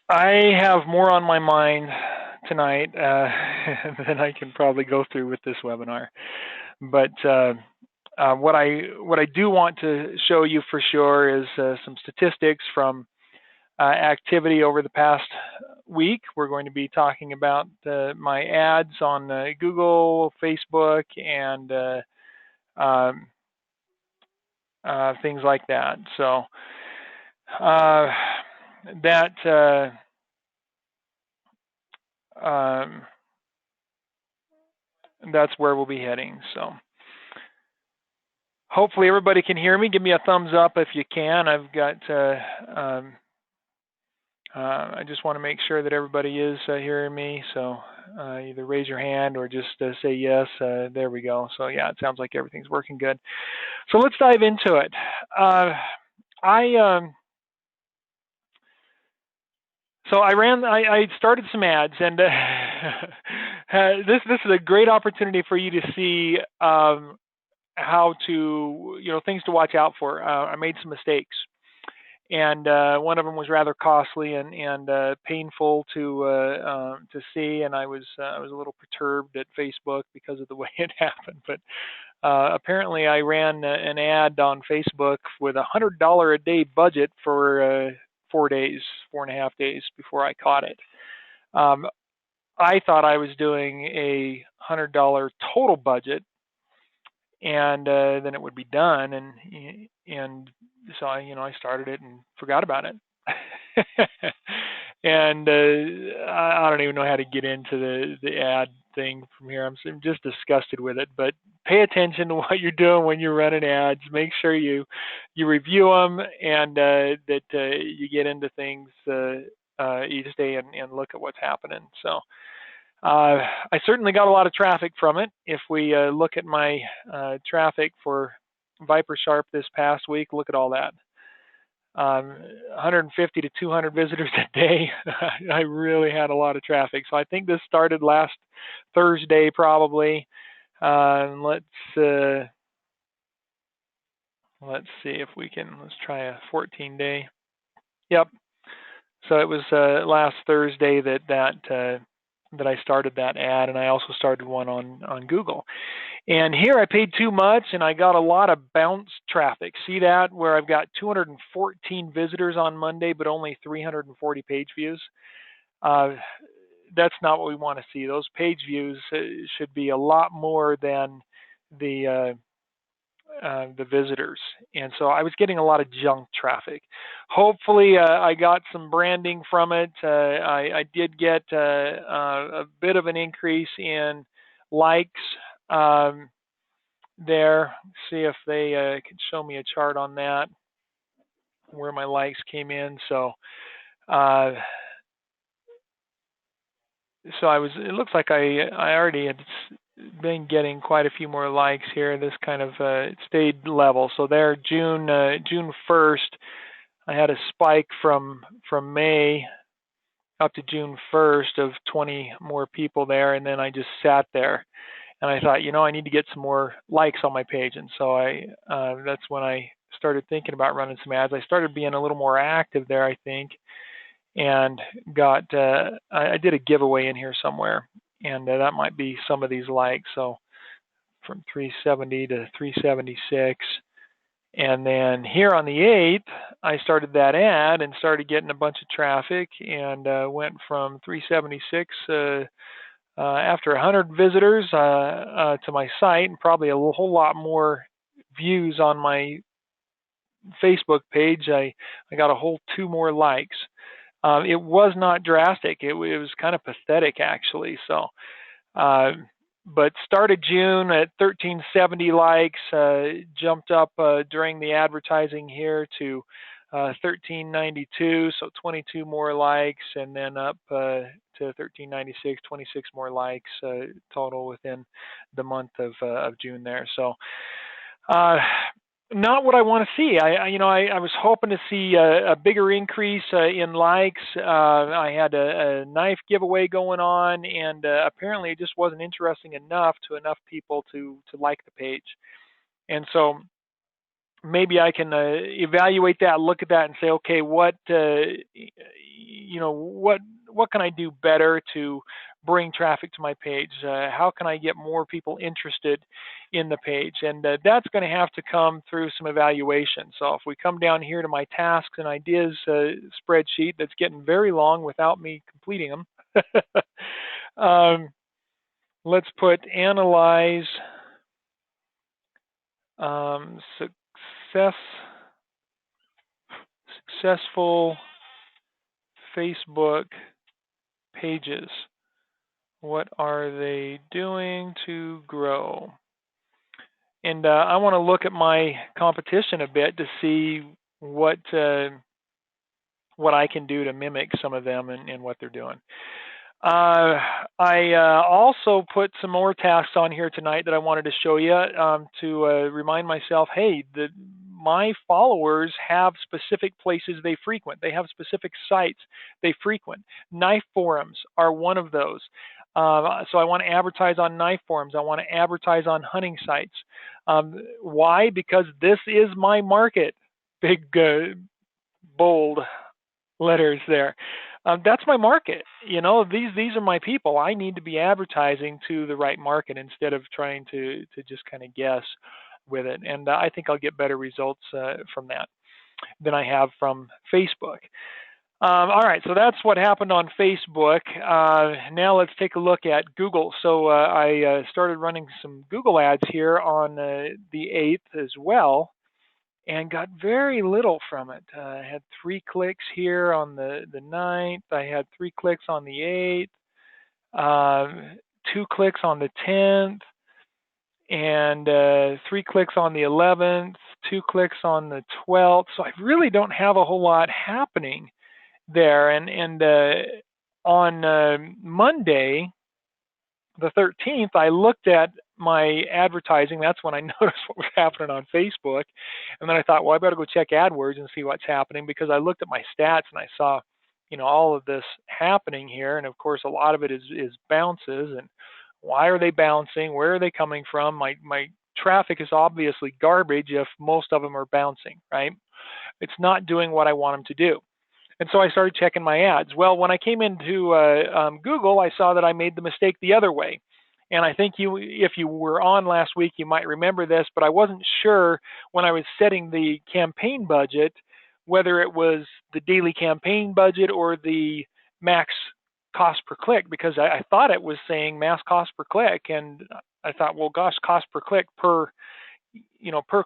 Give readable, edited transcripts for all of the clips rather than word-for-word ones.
I have more on my mind tonight than I can probably go through with this webinar. But what I do want to show you for sure is some statistics from activity over the past week. We're going to be talking about my ads on Google, Facebook, and um, things like that. So uh, that um, that's where we'll be heading. So hopefully everybody can hear me. Give me a thumbs up if you can. I've got. I just want to make sure that everybody is hearing me. So either raise your hand or just say yes. There we go. So yeah, it sounds like everything's working good. So let's dive into it. Uh, I so I started some ads, and this is a great opportunity for you to see how to things to watch out for. I made some mistakes, and one of them was rather costly and painful to see, and I was a little perturbed at Facebook because of the way it happened. But apparently, I ran an ad on Facebook with $100 a day budget for 4 days, 4.5 days before I caught it. Um, I thought I was doing a $100 total budget, and then it would be done, and so I started it and forgot about it. And I don't even know how to get into the ad thing from here. I'm just disgusted with it. But pay attention to what you're doing when you're running ads. Make sure you review them, and that you get into things each day and look at what's happening. So I certainly got a lot of traffic from it. If we look at my traffic for Viper Sharp this past week, look at all that. 150 to 200 visitors a day. I really had a lot of traffic. So I think this started last Thursday probably. Uh, let's see if we can. Let's try a 14-day. Yep. So it was last Thursday that I started that ad, and I also started one on Google. And here I paid too much, and I got a lot of bounce traffic. See that, where I've got 214 visitors on Monday, but only 340 page views. Uh, that's not what we want to see. Those page views should be a lot more than the the visitors, and so I was getting a lot of junk traffic. Hopefully, I got some branding from it. I did get a bit of an increase in likes there. See if they can show me a chart on that where my likes came in. Uh, so I was. It looks like I already had been getting quite a few more likes here. This kind of stayed level. So there, June 1st, I had a spike from May up to June 1st of 20 more people there, and then I just sat there, and I thought, I need to get some more likes on my page, and so that's when I started thinking about running some ads. I started being a little more active there, I think, and got I did a giveaway in here somewhere, and that might be some of these likes. So from 370 to 376. And then here on the 8th, I started that ad and started getting a bunch of traffic, and went from 376 after 100 visitors to my site, and probably a whole lot more views on my Facebook page. I got a whole two more likes. It was not drastic. It was kind of pathetic, actually. So, uh, but started June at 1370 likes, jumped up during the advertising here to 1392, so 22 more likes, and then up to 1396, 26 more likes total within the month of June there. So uh, not what I want to see. I was hoping to see a bigger increase in likes. I had a knife giveaway going on, and apparently it just wasn't interesting enough to enough people to like the page. And so maybe I can evaluate that, look at that, and say, okay, what can I do better to bring traffic to my page? How can I get more people interested in the page? And that's going to have to come through some evaluation. So if we come down here to my tasks and ideas spreadsheet that's getting very long without me completing them, let's put analyze successful Facebook pages. What are they doing to grow? And I want to look at my competition a bit to see what I can do to mimic some of them and what they're doing. I also put some more tasks on here tonight that I wanted to show you to remind myself, hey, my followers have specific places they frequent. They have specific sites they frequent. Knife forums are one of those. So I want to advertise on knife forums. I want to advertise on hunting sites. Why? Because this is my market. Big, bold letters there. That's my market. These are my people. I need to be advertising to the right market instead of trying to just kind of guess with it. And I think I'll get better results from that than I have from Facebook. All right, so that's what happened on Facebook. Now let's take a look at Google. So I started running some Google ads here on the 8th as well, and got very little from it. I had 3 clicks here on the 9th. I had 3 clicks on the 8th, 2 clicks on the 10th, and 3 clicks on the 11th, 2 clicks on the 12th. So I really don't have a whole lot happening there. And on Monday, the 13th, I looked at my advertising. That's when I noticed what was happening on Facebook. And then I thought, well, I better go check AdWords and see what's happening, because I looked at my stats and I saw, all of this happening here. And of course, a lot of it is bounces. And why are they bouncing? Where are they coming from? My traffic is obviously garbage if most of them are bouncing, right? It's not doing what I want them to do. And so I started checking my ads. Well, when I came into Google, I saw that I made the mistake the other way. And I think if you were on last week, you might remember this, but I wasn't sure when I was setting the campaign budget, whether it was the daily campaign budget or the max cost per click, because I thought it was saying max cost per click. And I thought, well, gosh, cost per click per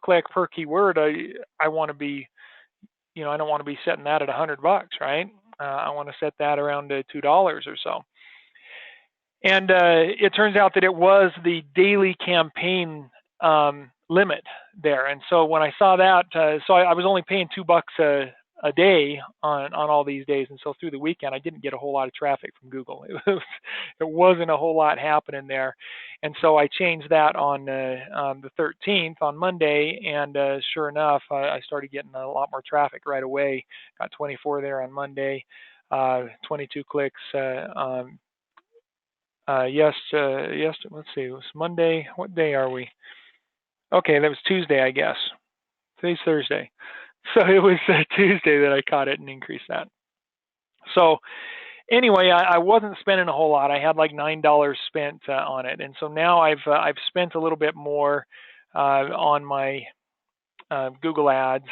click per keyword, I want to be, I don't want to be setting that at $100, right? I want to set that around $2 or so. And it turns out that it was the daily campaign limit there. And so when I saw that, so I was only paying $2 a day on all these days. And so through the weekend, I didn't get a whole lot of traffic from Google. It wasn't a whole lot happening there. And so I changed that on the 13th, on Monday. And sure enough, I started getting a lot more traffic right away. Got 24 there on Monday, 22 clicks. Yes, let's see, it was Monday. What day are we? Okay, that was Tuesday, I guess. Today's Thursday. So it was Tuesday that I caught it and increased that. So anyway, I wasn't spending a whole lot. I had like $9 spent on it. And so now I've spent a little bit more on my Google ads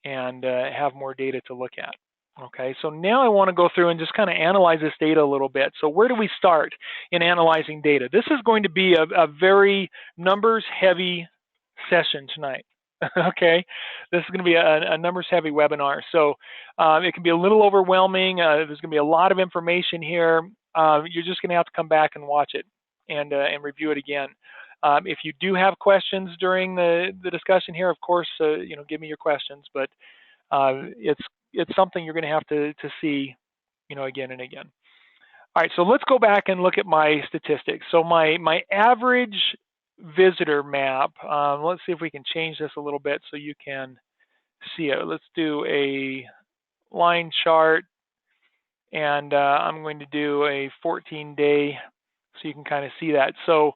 and have more data to look at. Okay, so now I want to go through and just kind of analyze this data a little bit. So where do we start in analyzing data? This is going to be a very numbers-heavy session tonight. Okay, this is going to be a numbers-heavy webinar. So it can be a little overwhelming. There's going to be a lot of information here. You're just going to have to come back and watch it and review it again. If you do have questions during the discussion here, of course, give me your questions. But it's something you're going to have to see, again and again. All right, so let's go back and look at my statistics. So my average visitor map, let's see if we can change this a little bit so you can see it. Let's do a line chart, and I'm going to do a 14-day so you can kind of see that. So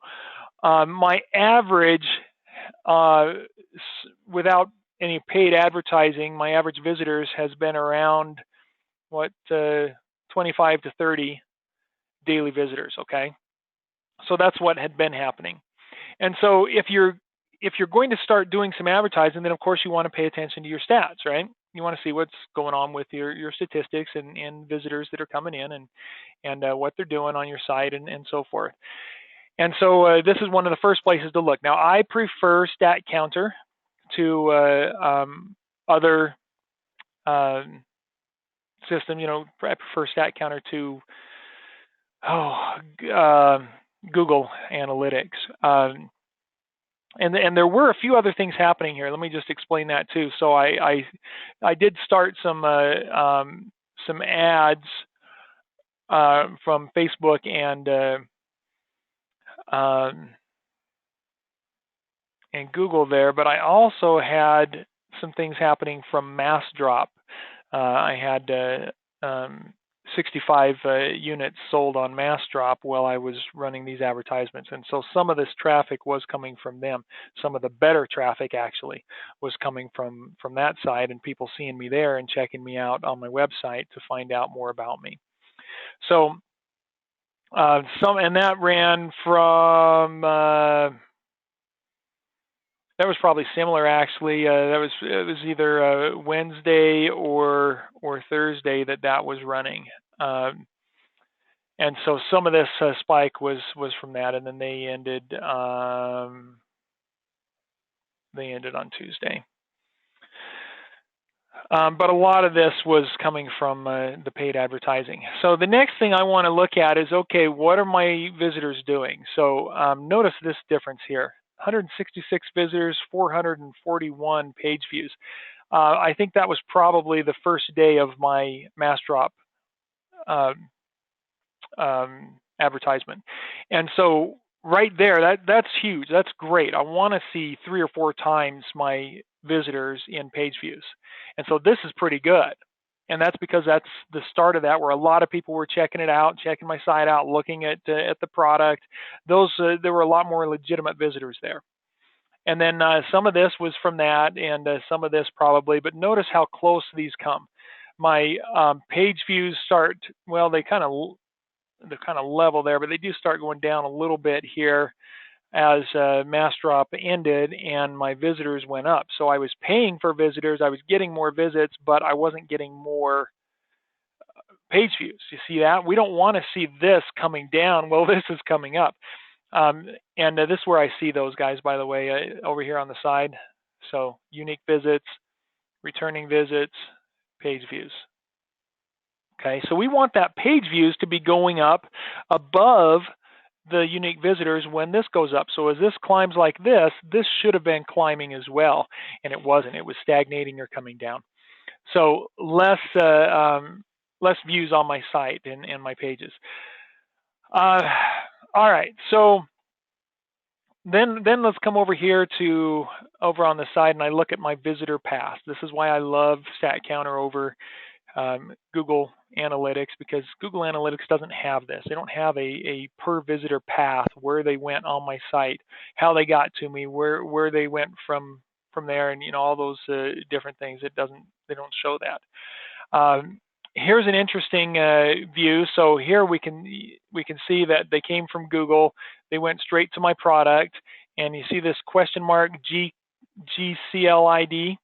my average, without any paid advertising, my average visitors has been around what 25 to 30 daily visitors. Okay, so that's what had been happening. And so if you're going to start doing some advertising, then of course you want to pay attention to your stats, right? You want to see what's going on with your statistics and visitors that are coming in and what they're doing on your site and so forth. And so this is one of the first places to look. Now I prefer Stat Counter to other system. I prefer Stat Counter to Google Analytics. And there were a few other things happening here. Let me just explain that too. So I did start some ads from Facebook and Google there, but I also had some things happening from MassDrop. I had 65 units sold on MassDrop while I was running these advertisements. And so some of this traffic was coming from them. Some of the better traffic actually was coming from that side, and people seeing me there and checking me out on my website to find out more about me. So and that ran from that was probably similar actually. It was either Wednesday or Thursday that was running. And so some of this spike was from that, and then they ended on Tuesday. But a lot of this was coming from the paid advertising. So the next thing I want to look at is, okay, what are my visitors doing? So notice this difference here. 166 visitors, 441 page views. I think that was probably the first day of my MassDrop advertisement. And so right there, that's huge. That's great. I want to see 3 or 4 times my visitors in page views. And so this is pretty good. And that's because that's the start of that, where a lot of people were checking it out, checking my site out, looking at the product. There were a lot more legitimate visitors there. And then some of this was from that, and some of this probably. But notice how close these come. My page views start, well, they're kind of level there, but they do start going down a little bit here as MassDrop ended and my visitors went up. So I was paying for visitors, I was getting more visits, but I wasn't getting more page views. You see that? We don't want to see this coming down. Well, this is coming up. And this is where I see those guys, by the way, over here on the side. So unique visits, returning visits, page views. Okay, so we want that page views to be going up above the unique visitors when this goes up. So as this climbs like this should have been climbing as well, and it wasn't. It was stagnating or coming down. So less views on my site and my pages. All right, so then let's come over here to over on the side, and I look at my visitor path. This is why I love Stat Counter over Google Analytics, because Google Analytics doesn't have this. They don't have a per visitor path, where they went on my site, how they got to me, where they went from there, and all those different things. They don't show that. Here's an interesting view. So here we can see that they came from Google. They went straight to my product, and you see this question mark GCLID.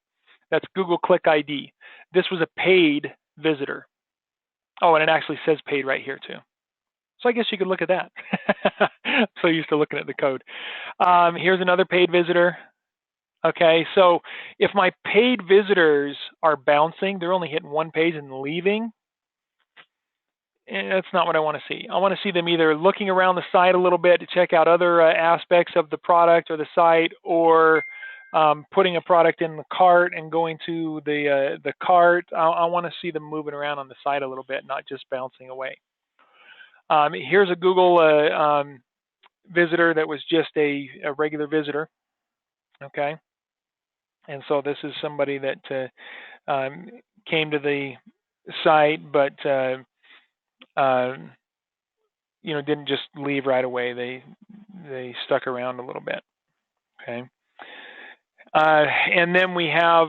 That's Google Click ID. This was a paid visitor. Oh, and it actually says paid right here too. So I guess you could look at that. So used to looking at the code. Here's another paid visitor. Okay, so if my paid visitors are bouncing, they're only hitting one page and leaving, that's not what I want to see. I want to see them either looking around the site a little bit to check out other aspects of the product or the site, or putting a product in the cart and going to the cart. I want to see them moving around on the site a little bit, not just bouncing away. Here's a Google visitor that was just a regular visitor. Okay, and so this is somebody that came to the site, but didn't just leave right away. They stuck around a little bit. Okay. And then we have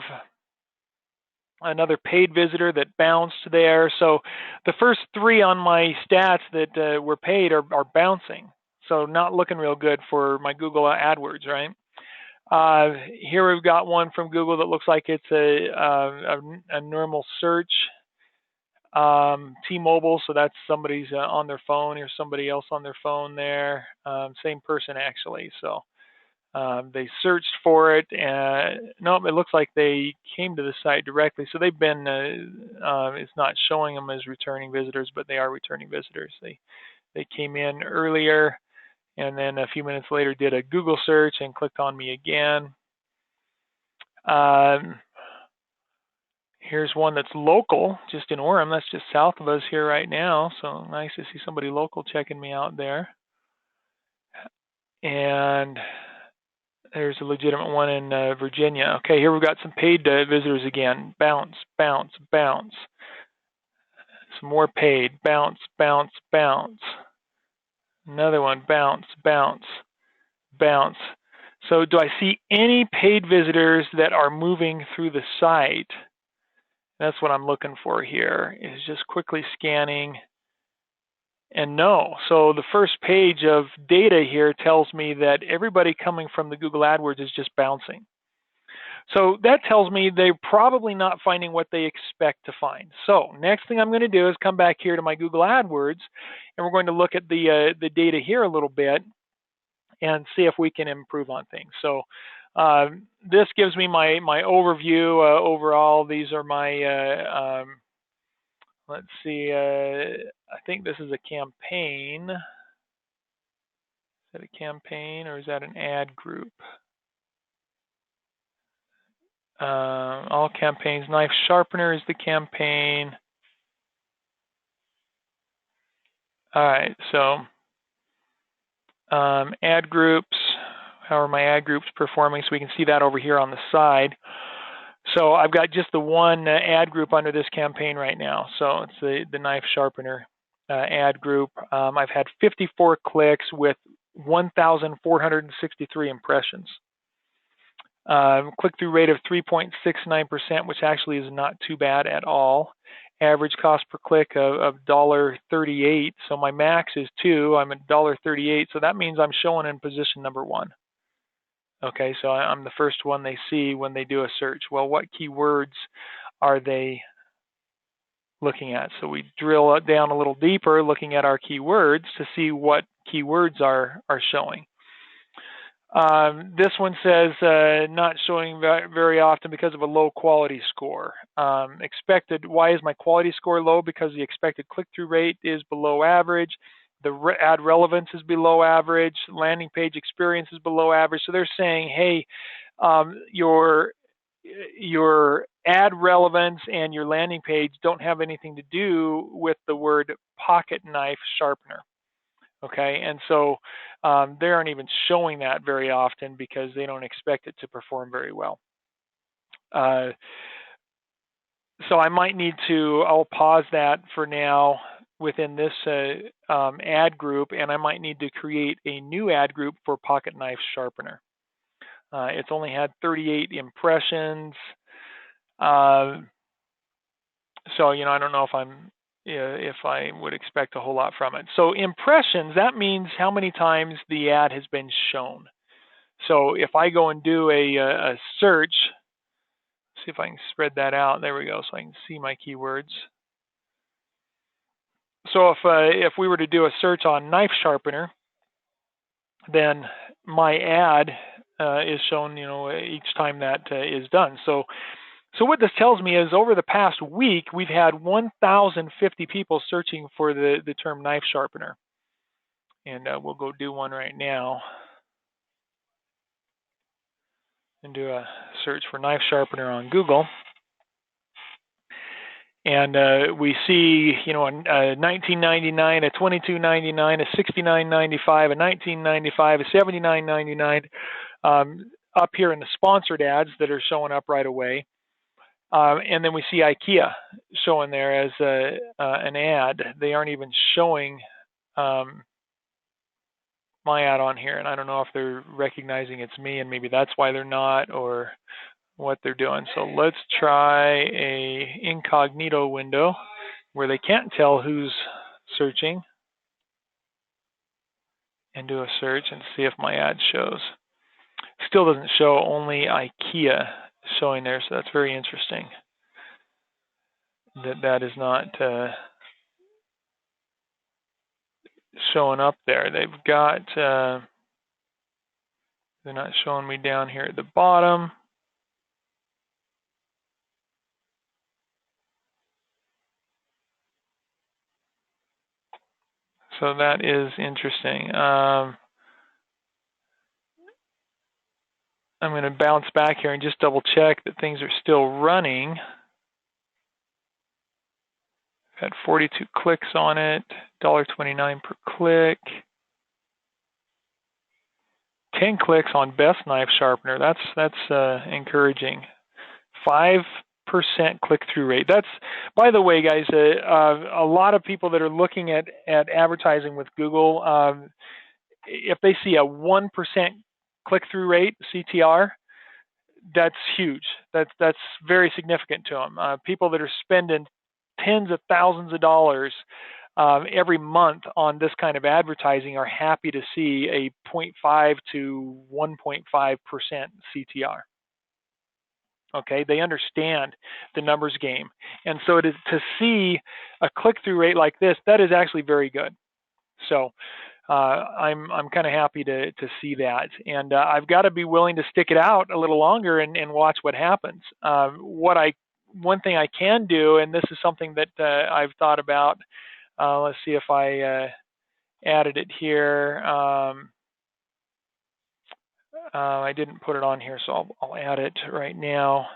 another paid visitor that bounced there. So the first three on my stats that were paid are bouncing. So not looking real good for my Google AdWords, right? Here we've got one from Google that looks like it's a normal search. T-Mobile, so that's somebody's on their phone. Here's somebody else on their phone there. Same person actually. So they searched for it, and nope, it looks like they came to the site directly. So they've been, it's not showing them as returning visitors, but they are returning visitors. They came in earlier, and then a few minutes later did a Google search and clicked on me again. Here's one that's local, just in Orem. That's just south of us here right now. So nice to see somebody local checking me out there. And there's a legitimate one in Virginia. Okay, here we've got some paid visitors again. Bounce, bounce, bounce. Some more paid. Bounce, bounce, bounce. Another one. Bounce, bounce, bounce. So do I see any paid visitors that are moving through the site? That's what I'm looking for here, is just quickly scanning. And no. So the first page of data here tells me that everybody coming from the Google AdWords is just bouncing. So that tells me they're probably not finding what they expect to find. So next thing I'm going to do is come back here to my Google AdWords, and we're going to look at the data here a little bit and see if we can improve on things. So this gives me my overview overall. These are my, let's see, I think this is a campaign. Is that a campaign or is that an ad group? All campaigns. Knife sharpener is the campaign. All right, so ad groups. How are my ad groups performing? So we can see that over here on the side. So I've got just the one ad group under this campaign right now. So it's the knife sharpener ad group. I've had 54 clicks with 1,463 impressions. Click-through rate of 3.69%, which actually is not too bad at all. Average cost per click of $1.38. So my max is 2. I'm at $1.38. So that means I'm showing in position number 1. Okay, so I'm the first one they see when they do a search. Well, what keywords are they looking at? So we drill down a little deeper, looking at our keywords to see what keywords are showing. This one says not showing very often because of a low quality score. Expected, why is my quality score low? Because the expected click-through rate is below average. The ad relevance is below average. Landing page experience is below average. So they're saying, hey, your ad relevance and your landing page don't have anything to do with the word pocket knife sharpener. Okay, and so they aren't even showing that very often because they don't expect it to perform very well. So I might need to, I'll pause that for now within this ad group, and I might need to create a new ad group for pocket knife sharpener. It's only had 38 impressions. So, I don't know if I would expect a whole lot from it. So impressions, that means how many times the ad has been shown. So if I go and do a search, see if I can spread that out. There we go, so I can see my keywords. So if we were to do a search on knife sharpener, then my ad is shown, each time that is done. So what this tells me is over the past week, we've had 1,050 people searching for the term knife sharpener. And we'll go do one right now and do a search for knife sharpener on Google. And we see, a $19.99, a $22.99, a $69.95, a $19.95, a $79.99 up here in the sponsored ads that are showing up right away. And then we see IKEA showing there as an ad. They aren't even showing my ad on here, and I don't know if they're recognizing it's me, and maybe that's why they're not, or what they're doing. So let's try a incognito window where they can't tell who's searching, and do a search and see if my ad shows. Still doesn't show, only IKEA showing there, so that's very interesting that that is not showing up there. They've got, they're not showing me down here at the bottom. So that is interesting. I'm going to bounce back here and just double check that things are still running. Had 42 clicks on it, $1.29 per click. 10 clicks on best knife sharpener. That's encouraging. 5% click-through rate. That's, by the way, guys, a lot of people that are looking at advertising with Google, if they see a 1% click-through rate, CTR, that's huge. That's very significant to them. People that are spending tens of thousands of dollars every month on this kind of advertising are happy to see a 0.5 to 1.5% CTR. Okay, they understand the numbers game, and so to see a click-through rate like this, that is actually very good. So I'm kind of happy to see that, and I've got to be willing to stick it out a little longer and watch what happens. One thing I can do, and this is something that I've thought about. Let's see if I added it here. I didn't put it on here, so I'll add it right now.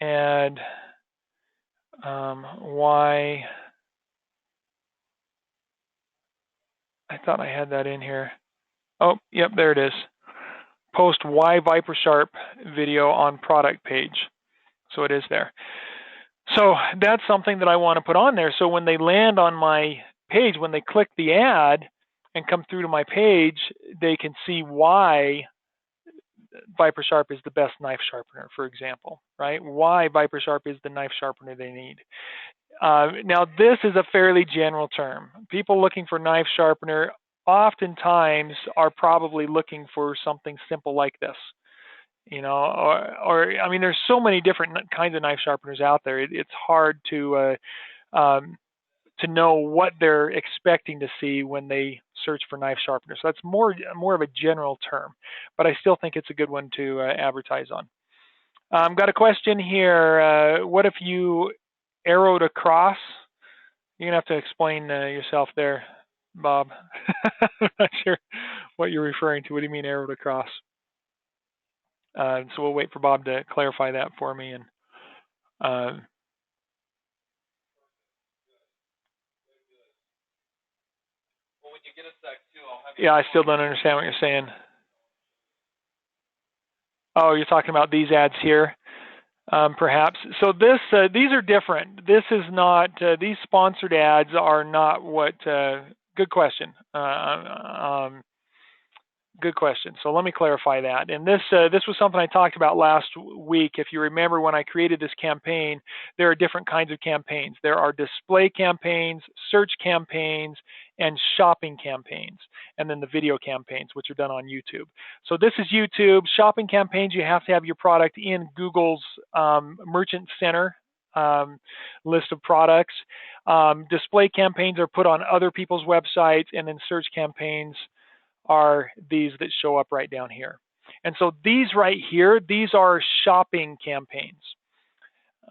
Add why. I thought I had that in here. Oh, yep, there it is. Post why Viper Sharp video on product page. So it is there. So that's something that I want to put on there. So when they land on my page, when they click the ad and come through to my page, they can see why Viper Sharp is the best knife sharpener, for example, right? Why Viper Sharp is the knife sharpener they need. Now, this is a fairly general term. People looking for knife sharpener oftentimes are probably looking for something simple like this. You know, or I mean, there's so many different kinds of knife sharpeners out there. It's hard to know what they're expecting to see when they search for knife sharpeners. So that's more of a general term, but I still think it's a good one to advertise on. Got a question here. What if you arrowed across? You're gonna have to explain yourself there, Bob. I'm not sure what you're referring to. What do you mean arrowed across? So we'll wait for Bob to clarify that for me. And yeah, I still don't understand what you're saying. Oh, you're talking about these ads here, perhaps. So these are different. This is not. These sponsored ads are not what. Good question. Good question. So let me clarify that. And this was something I talked about last week. If you remember, when I created this campaign, there are different kinds of campaigns. There are display campaigns, search campaigns, and shopping campaigns, and then the video campaigns, which are done on YouTube. So this is YouTube. Shopping campaigns, you have to have your product in Google's Merchant Center list of products. Display campaigns are put on other people's websites, and then search campaigns are these that show up right down here. And so these right here, these are shopping campaigns.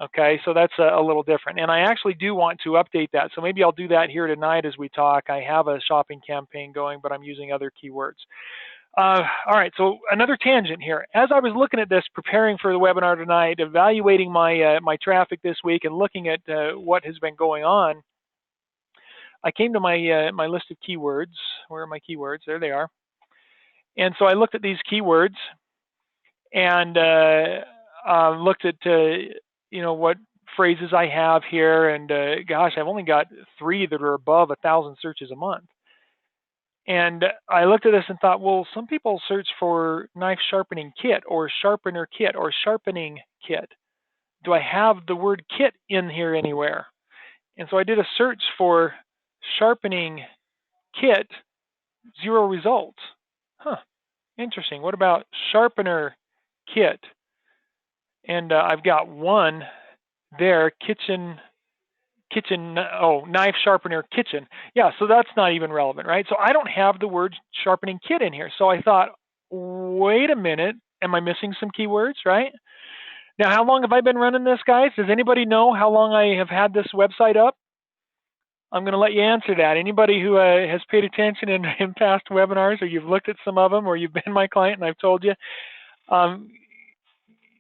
Okay, so that's a little different. And I actually do want to update that. So maybe I'll do that here tonight as we talk. I have a shopping campaign going, but I'm using other keywords. All right, so another tangent here. As I was looking at this, preparing for the webinar tonight, evaluating my my traffic this week and looking at what has been going on, I came to my my list of keywords. Where are my keywords? There they are. And so I looked at these keywords and looked at you know, what phrases I have here. And gosh, I've only got 3 that are above 1,000 searches a month. And I looked at this and thought, well, some people search for knife sharpening kit or sharpener kit or sharpening kit. Do I have the word kit in here anywhere? And so I did a search for sharpening kit, 0 results. Huh, interesting. What about sharpener kit? And I've got one there, knife sharpener kitchen. Yeah, so that's not even relevant, right? So I don't have the word sharpening kit in here. So I thought, wait a minute, am I missing some keywords, right? Now, how long have I been running this, guys? Does anybody know how long I have had this website up? I'm going to let you answer that. Anybody who has paid attention in past webinars, or you've looked at some of them, or you've been my client and I've told you.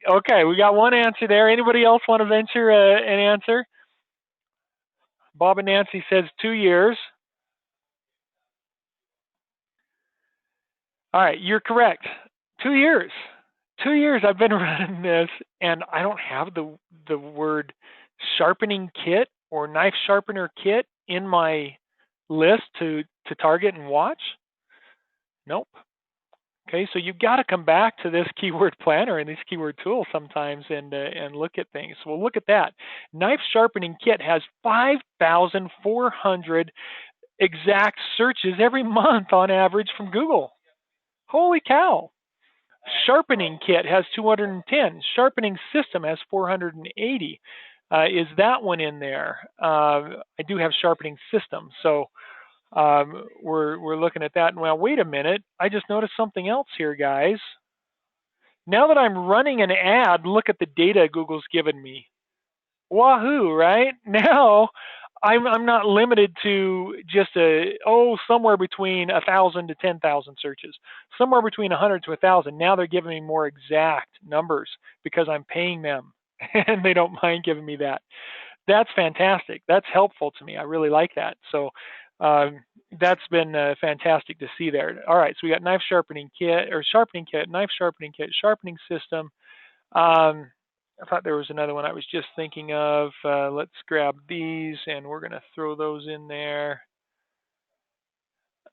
Okay, we got one answer there. Anybody else want to venture an answer? Bob and Nancy says 2 years. All right, you're correct. 2 years. 2 years I've been running this, and I don't have the word sharpening kit or knife sharpener kit in my list to target and watch. Nope. Okay, so you've got to come back to this keyword planner and these keyword tools sometimes and look at things. So we'll look at that. Knife sharpening kit has 5,400 exact searches every month on average from Google. Holy cow. Sharpening kit has 210. Sharpening system has 480. Is that one in there? I do have sharpening system, so we're looking at that. Well, wait a minute. I just noticed something else here, guys. Now that I'm running an ad, look at the data Google's given me. Wahoo, right? Now I'm not limited to just somewhere between 1,000 to 10,000 searches, somewhere between 100 to 1,000. Now they're giving me more exact numbers because I'm paying them, and they don't mind giving me that. That's fantastic. That's helpful to me. I really like that. So that's been fantastic to see there. All right, so we got knife sharpening kit or sharpening kit, knife sharpening kit, sharpening system. I thought there was another one I was just thinking of. Let's grab these, and we're going to throw those in there.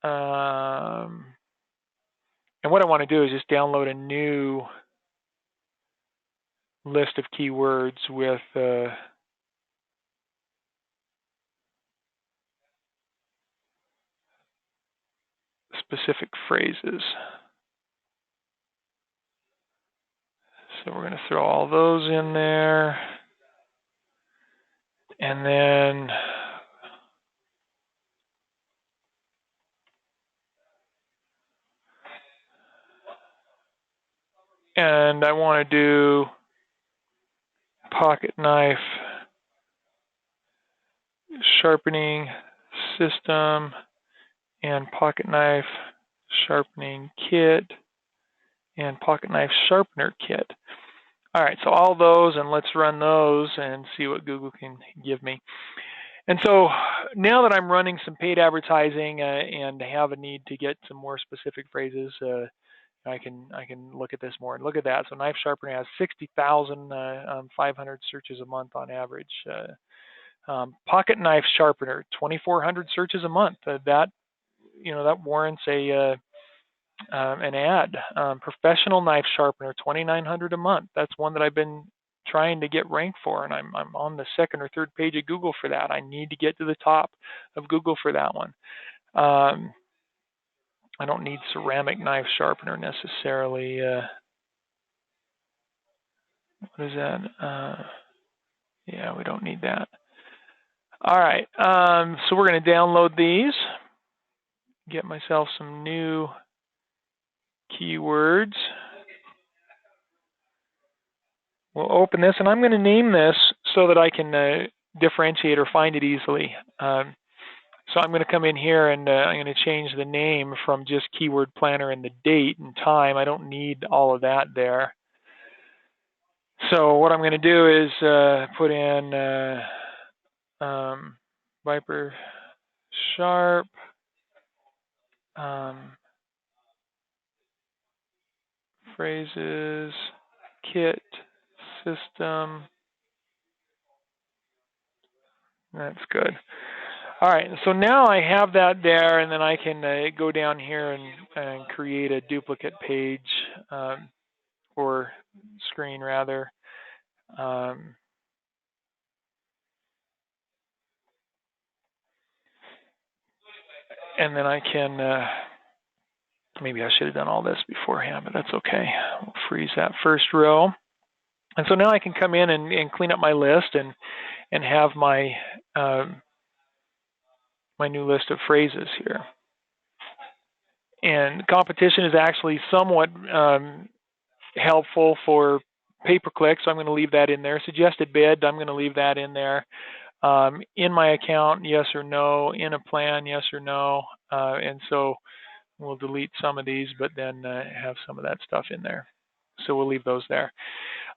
And what I want to do is just download a new list of keywords with specific phrases. So we're going to throw all those in there. And then I want to do pocket knife sharpening system and pocket knife sharpening kit and pocket knife sharpener kit. All right, so all those, and let's run those and see what Google can give me. And so now that I'm running some paid advertising and have a need to get some more specific phrases, I can look at this more and look at that. So knife sharpener has 60,500 searches a month on average. Pocket knife sharpener, 2,400 searches a month. That warrants an ad. Professional knife sharpener, 2,900 a month. That's one that I've been trying to get ranked for, and I'm on the second or third page of Google for that. I need to get to the top of Google for that one. I don't need ceramic knife sharpener necessarily. What is that? Yeah, we don't need that. All right, so we're going to download these, get myself some new keywords. We'll open this, and I'm going to name this so that I can differentiate or find it easily. So I'm going to come in here, and I'm going to change the name from just keyword planner and the date and time. I don't need all of that there. So what I'm going to do is put in Viper Sharp, phrases, kit, system. That's good. All right, so now I have that there, and then I can go down here and create a duplicate page or screen rather. Um, and then I can, maybe I should have done all this beforehand, but that's okay. We'll freeze that first row. And so now I can come in and clean up my list and have my my new list of phrases here. And competition is actually somewhat helpful for pay-per-click, so I'm going to leave that in there. Suggested bid, I'm going to leave that in there. In my account, yes or no. In a plan, yes or no. And so we'll delete some of these, but then have some of that stuff in there. So we'll leave those there.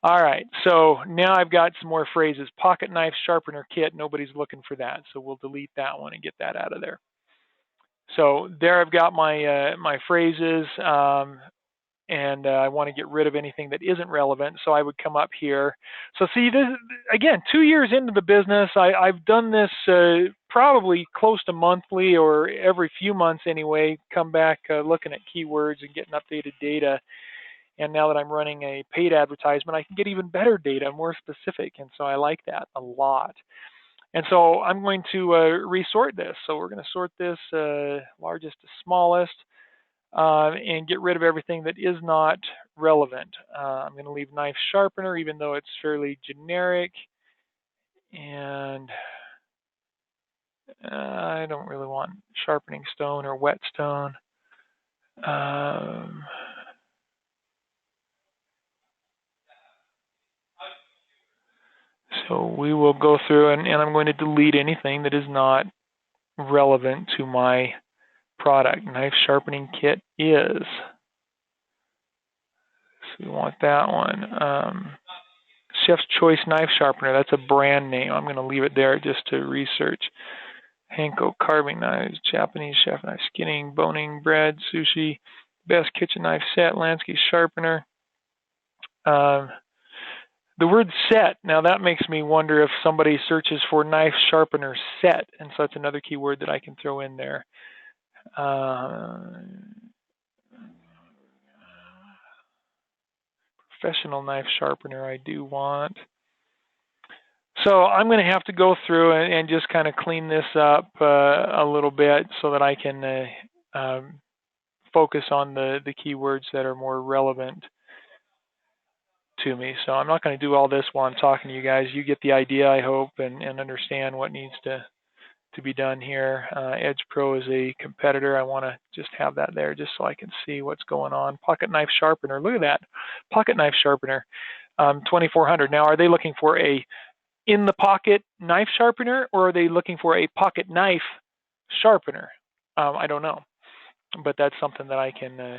All right, so now I've got some more phrases. Pocket knife sharpener kit, nobody's looking for that, so we'll delete that one and get that out of there. So there I've got my my phrases, and I want to get rid of anything that isn't relevant, so I would come up here. So see, this again, 2 years into the business, I've done this probably close to monthly or every few months anyway, come back looking at keywords and getting updated data. And now that I'm running a paid advertisement, I can get even better data, more specific. And so I like that a lot. And so I'm going to resort this. So we're going to sort this largest to smallest and get rid of everything that is not relevant. I'm going to leave knife sharpener, even though it's fairly generic. And I don't really want sharpening stone or whetstone. So we will go through and I'm going to delete anything that is not relevant to my product. Knife sharpening kit is. So we want that one. Chef's Choice knife sharpener, that's a brand name. I'm going to leave it there just to research. Hanko carving knives, Japanese chef knife, skinning, boning, bread, sushi, best kitchen knife set, landscape sharpener. The word set, now that makes me wonder if somebody searches for knife sharpener set, and so that's another keyword that I can throw in there. Professional knife sharpener I do want. So I'm going to have to go through and just kind of clean this up a little bit so that I can focus on the keywords that are more relevant to me. So I'm not going to do all this while I'm talking to you guys. You get the idea, I hope, and understand what needs to be done here. Edge Pro is a competitor. I want to just have that there just so I can see what's going on. Pocket knife sharpener. Look at that. Pocket knife sharpener, 2400. Now, are they looking for a in the pocket knife sharpener, or are they looking for a pocket knife sharpener? I don't know, but that's something that I can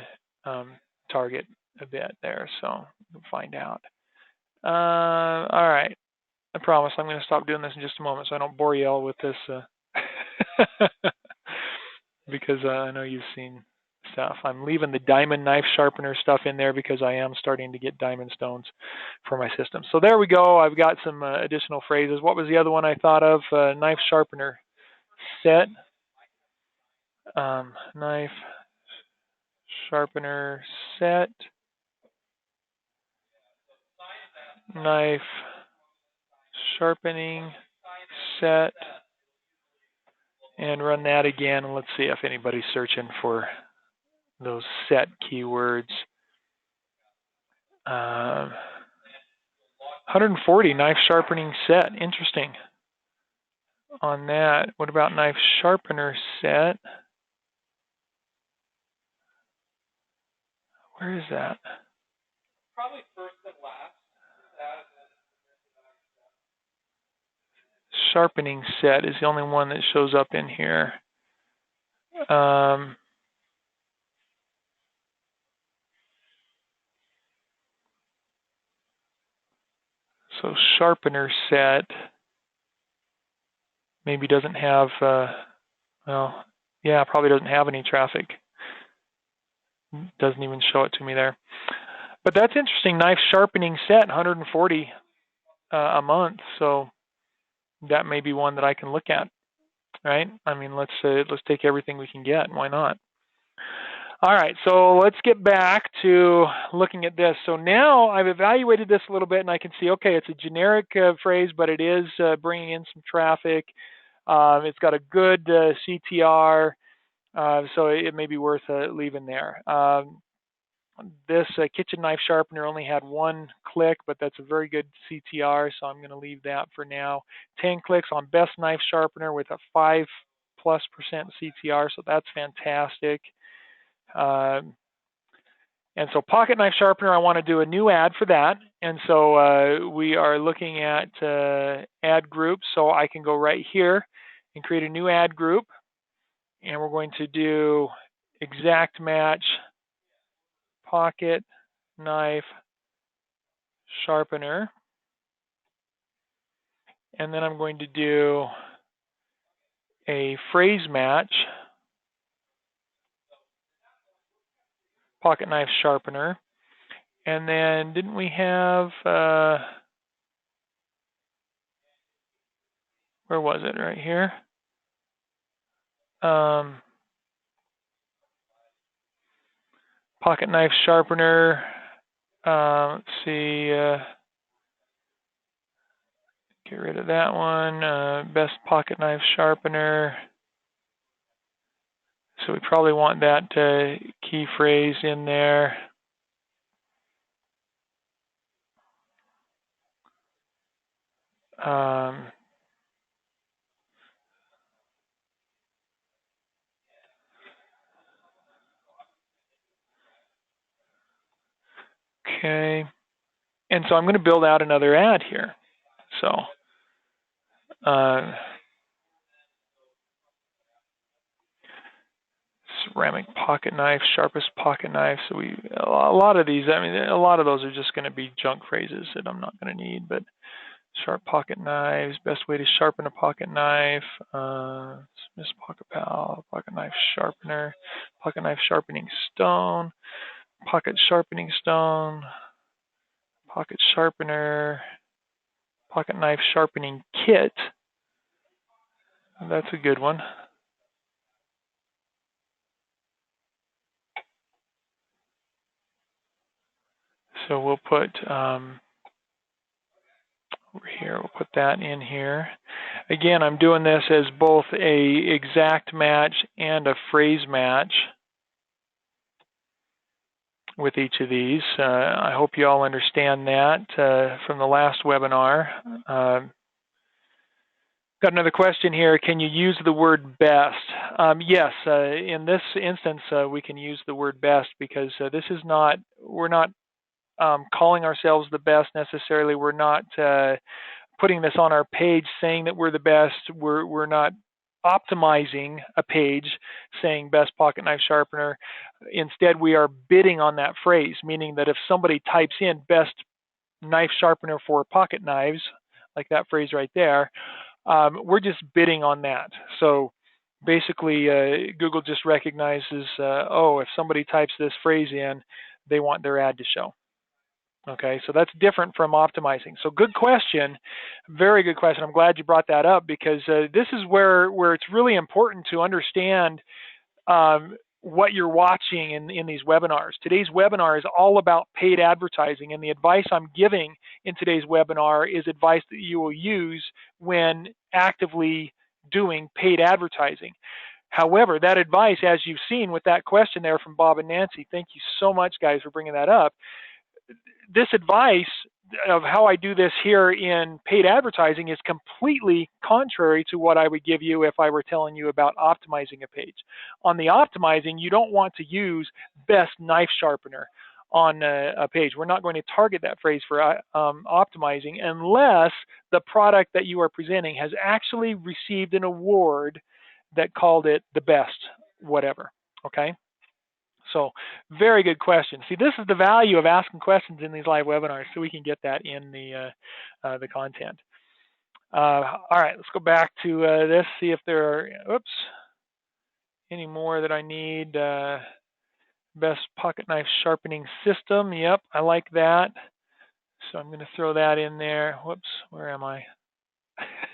target a bit there, so we'll find out. All right, I promise I'm going to stop doing this in just a moment so I don't bore you all with this because I know you've seen stuff. I'm leaving the diamond knife sharpener stuff in there because I am starting to get diamond stones for my system. So there we go. I've got some additional phrases. What was the other one I thought of? Knife sharpener set. Knife sharpener set. Knife sharpening set. And run that again. And let's see if anybody's searching for those set keywords. 140 knife sharpening set. Interesting on that. What about knife sharpener set? Where is that? Probably first and last. Sharpening set is the only one that shows up in here. So sharpener set maybe doesn't have, well, yeah, probably doesn't have any traffic. Doesn't even show it to me there. But that's interesting. Knife sharpening set, 140 a month. So that may be one that I can look at. right? I mean, let's take everything we can get. Why not? All right, so let's get back to looking at this. So now I've evaluated this a little bit, and I can see, okay, it's a generic phrase, but it is bringing in some traffic. It's got a good CTR, so it may be worth leaving there. This kitchen knife sharpener only had 1 click, but that's a very good CTR, so I'm going to leave that for now. 10 clicks on best knife sharpener with a 5+% CTR, so that's fantastic. And so pocket knife sharpener, I want to do a new ad for that. And so we are looking at ad groups. So I can go right here and create a new ad group. And we're going to do exact match pocket knife sharpener. And then I'm going to do a phrase match pocket knife sharpener. And then didn't we have, where was it? Right here. Pocket knife sharpener. Let's see. Get rid of that one. Best pocket knife sharpener. So we probably want that key phrase in there. Okay. And so I'm going to build out another ad here. So ceramic pocket knife, sharpest pocket knife. So a lot of these, I mean, a lot of those are just going to be junk phrases that I'm not going to need, but sharp pocket knives, best way to sharpen a pocket knife, Miss Pocket Pal, pocket knife sharpener, pocket knife sharpening stone, pocket sharpening stone, pocket sharpener, pocket knife sharpening kit. That's a good one. So we'll put over here, we'll put that in here. Again, I'm doing this as both a exact match and a phrase match with each of these. I hope you all understand that from the last webinar. Got another question here. Can you use the word best? Yes, in this instance, we can use the word best because this is not, we're not calling ourselves the best necessarily. We're not putting this on our page saying that we're the best. We're not optimizing a page saying best pocket knife sharpener. Instead, we are bidding on that phrase, meaning that if somebody types in best knife sharpener for pocket knives, like that phrase right there, we're just bidding on that. So basically, Google just recognizes, oh, if somebody types this phrase in, they want their ad to show. Okay, so that's different from optimizing. So good question, very good question. I'm glad you brought that up because this is where it's really important to understand what you're watching in these webinars. Today's webinar is all about paid advertising, and the advice I'm giving in today's webinar is advice that you will use when actively doing paid advertising. However, that advice, as you've seen with that question there from Bob and Nancy, thank you so much, guys, for bringing that up. This advice of how I do this here in paid advertising is completely contrary to what I would give you if I were telling you about optimizing a page. On the optimizing, you don't want to use best knife sharpener on a page. We're not going to target that phrase for optimizing unless the product that you are presenting has actually received an award that called it the best whatever, okay? So very good question. See, this is the value of asking questions in these live webinars so we can get that in the content. All right, let's go back to this, see if there are, any more that I need. Best pocket knife sharpening system. Yep, I like that. So I'm going to throw that in there. Whoops, where am I?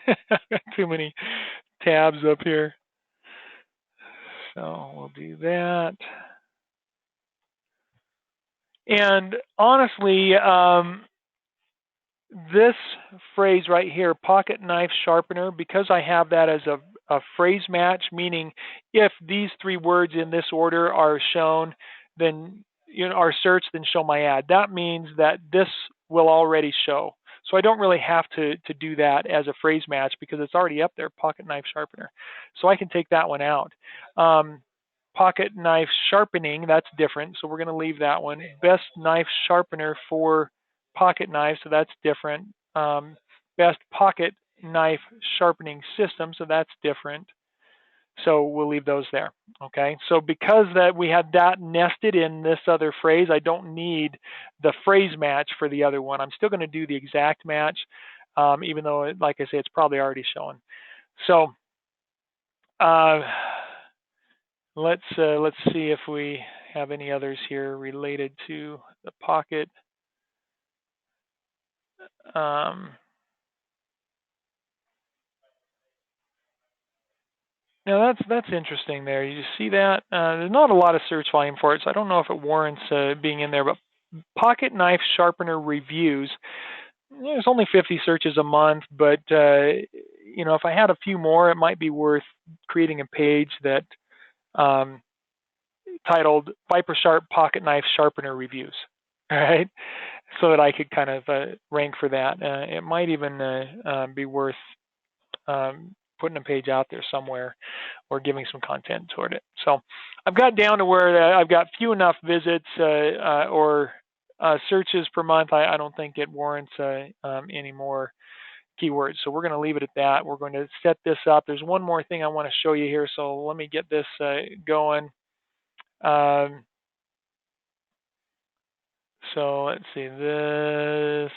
I've got too tabs up here. So we'll do that. And honestly, this phrase right here, pocket knife sharpener, because I have that as a phrase match, meaning if these three words in this order are shown, then are searched, then show my ad. That means that this will already show. So I don't really have to do that as a phrase match because it's already up there, pocket knife sharpener. So I can take that one out. Pocket knife sharpening, that's different. So we're going to leave that one. Best knife sharpener for pocket knife, so that's different. Best pocket knife sharpening system, so that's different. So we'll leave those there. Okay. So because that we had that nested in this other phrase, I don't need the phrase match for the other one. I'm still going to do the exact match, even though, like I say, it's probably already showing. So let's see if we have any others here related to the pocket. Now that's interesting there. You see that? There's not a lot of search volume for it, so I don't know if it warrants being in there. But pocket knife sharpener reviews, there's only 50 searches a month, but if I had a few more, it might be worth creating a page that titled Viper Sharp Pocket Knife Sharpener Reviews, all right? So that I could kind of rank for that. It might even be worth putting a page out there somewhere or giving some content toward it. So I've got down to where I've got few enough visits or searches per month. I don't think it warrants any more keywords. So we're going to leave it at that. We're going to set this up. There's one more thing I want to show you here. So let me get this going. So let's see this.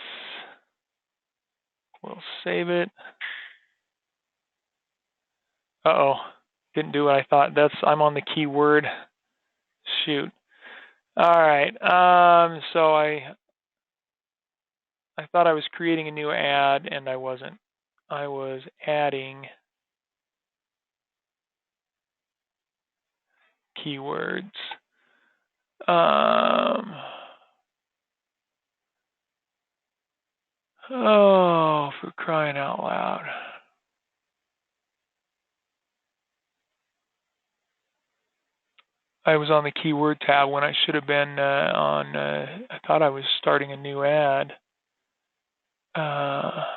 We'll save it. Uh-oh, didn't do what I thought. I'm on the keyword. Shoot. All right. So I thought I was creating a new ad, and I wasn't. I was adding keywords. Oh, for crying out loud. I was on the keyword tab when I should have been on, I thought I was starting a new ad. Pocket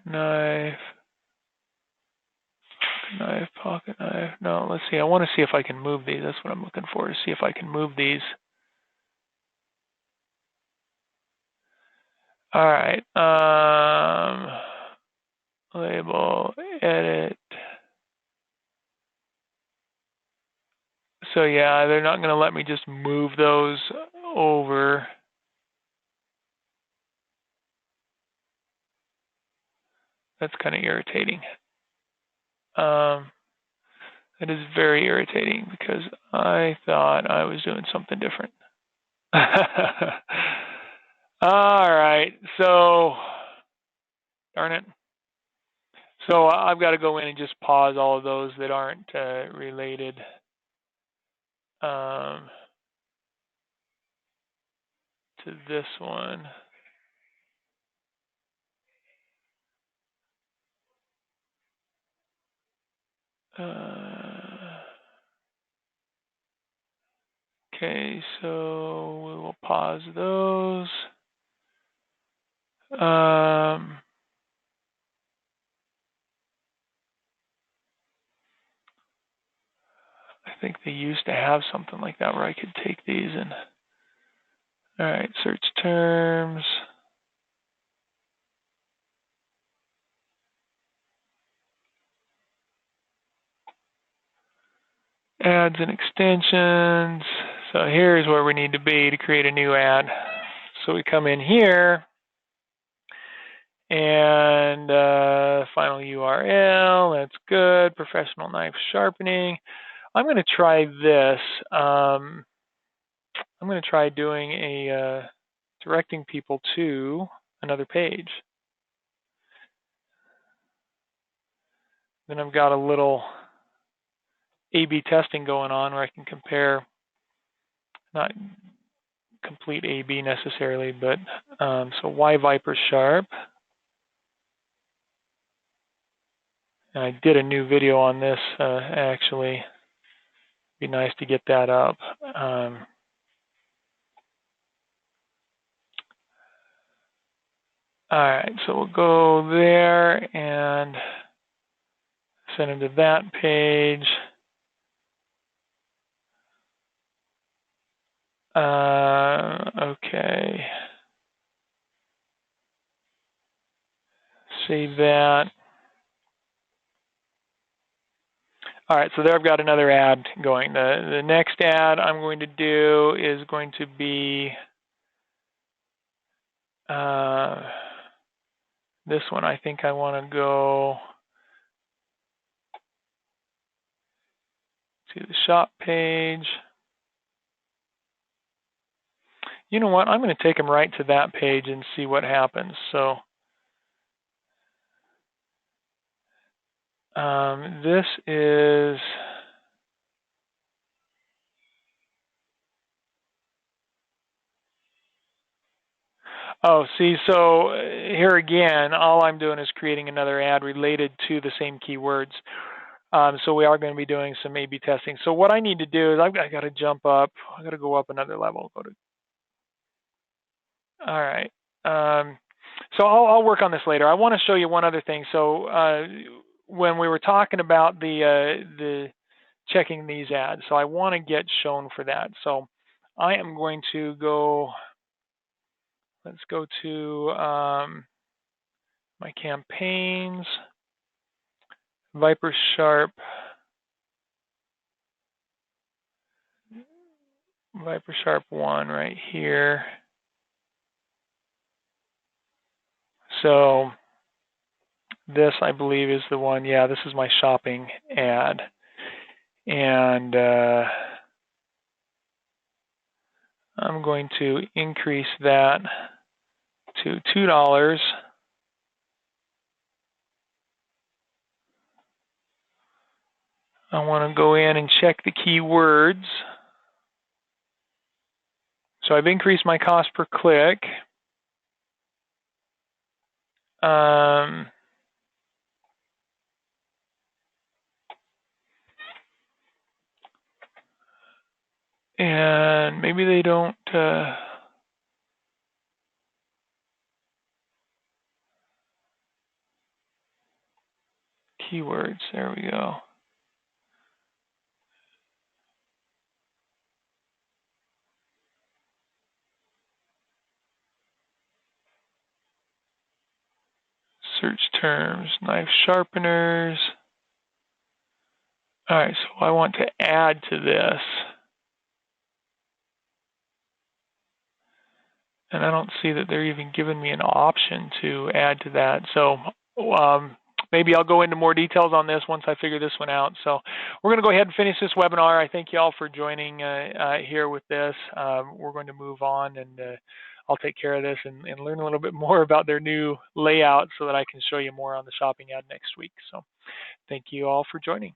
knife. Pocket knife. No, let's see. I want to see if I can move these. That's what I'm looking for, to see if I can move these. All right. Label, edit. So yeah, they're not going to let me just move those over. That's kind of irritating. It is very irritating because I thought I was doing something different. All right, so darn it. So I've got to go in and just pause all of those that aren't related. To this one. Okay, so we will pause those. I think they used to have something like that where I could take these and, all right, search terms. Ads and extensions. So here's where we need to be to create a new ad. So we come in here and final URL, that's good. Professional knife sharpening. I'm going to try this. I'm going to try doing a directing people to another page. Then I've got a little A/B testing going on where I can compare, not complete A/B necessarily, but so why Viper Sharp. And I did a new video on this actually. Be nice to get that up. All right, so we'll go there and send him to that page. Okay. Save that. All right, so there I've got another ad going. The next ad I'm going to do is going to be this one. I think I want to go to the shop page. You know what? I'm going to take them right to that page and see what happens. So this is, oh, see, so here again, all I'm doing is creating another ad related to the same keywords. So we are going to be doing some A/B testing. So what I need to do is I got to jump up. I got to go up another level. All right. So I'll work on this later. I want to show you one other thing. So when we were talking about the checking these ads, so I want to get shown for that. So I am going to go. Let's go to my campaigns, Viper Sharp, Viper Sharp 1 right here. So this, I believe, is the one. Yeah, this is my shopping ad. And I'm going to increase that to $2. I want to go in and check the keywords. So I've increased my cost per click. And maybe they don't keywords. There we go. Search terms, knife sharpeners. All right, so I want to add to this. And I don't see that they're even giving me an option to add to that. So maybe I'll go into more details on this once I figure this one out. So we're going to go ahead and finish this webinar. I thank you all for joining here with this. We're going to move on, and I'll take care of this and learn a little bit more about their new layout so that I can show you more on the shopping ad next week. So thank you all for joining.